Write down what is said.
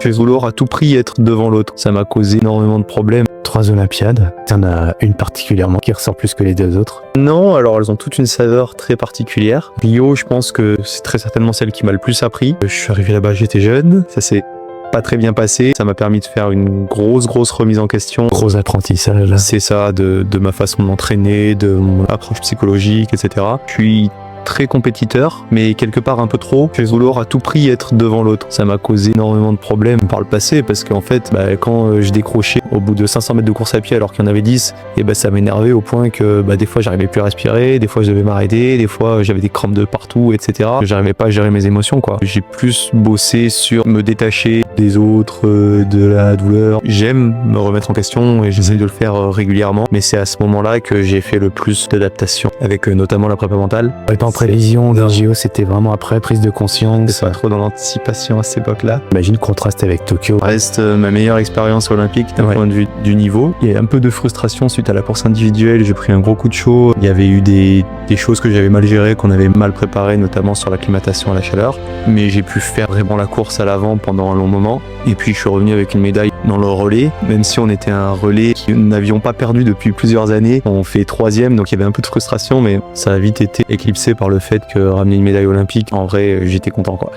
Je vais vouloir à tout prix être devant l'autre. Ça m'a causé énormément de problèmes. 3 Olympiades, t'en as une particulièrement qui ressort plus que les 2 autres? Non, alors elles ont toutes une saveur très particulière. Rio, je pense que c'est très certainement celle qui m'a le plus appris. Je suis arrivé là-bas, j'étais jeune. Ça s'est pas très bien passé. Ça m'a permis de faire une grosse remise en question. Gros apprentissage. C'est ça, de ma façon de m'entraîner, de mon approche psychologique, etc. Je suis très compétiteur, mais quelque part un peu trop. Je vais vouloir à tout prix être devant l'autre. Ça m'a causé énormément de problèmes par le passé, parce qu'en fait, quand je décrochais au bout de 500 mètres de course à pied alors qu'il y en avait 10, et ça m'énervait au point que des fois j'arrivais plus à respirer, des fois je devais m'arrêter, des fois j'avais des crampes de partout, etc. J'arrivais pas à gérer mes émotions, quoi. J'ai plus bossé sur me détacher des autres, de la douleur. J'aime me remettre en question et j'essaye de le faire régulièrement, mais c'est à ce moment-là que j'ai fait le plus d'adaptation, avec notamment la prépa mentale. En prévision d'un JO, c'était vraiment après, prise de conscience. C'est pas trop dans l'anticipation à cette époque-là. Imagine contraste avec Tokyo. Ça reste ma meilleure expérience olympique d'un point de vue du niveau. Il y a un peu de frustration suite à la course individuelle. J'ai pris un gros coup de chaud. Il y avait eu des choses que j'avais mal gérées, qu'on avait mal préparées, notamment sur l'acclimatation à la chaleur. Mais j'ai pu faire vraiment la course à l'avant pendant un long moment. Et puis je suis revenu avec une médaille dans le relais. Même si on était un relais que nous n'avions pas perdu depuis plusieurs années. On fait 3e, donc il y avait un peu de frustration, mais ça a vite été éclipsé par le fait que ramener une médaille olympique, en vrai, j'étais content, quoi.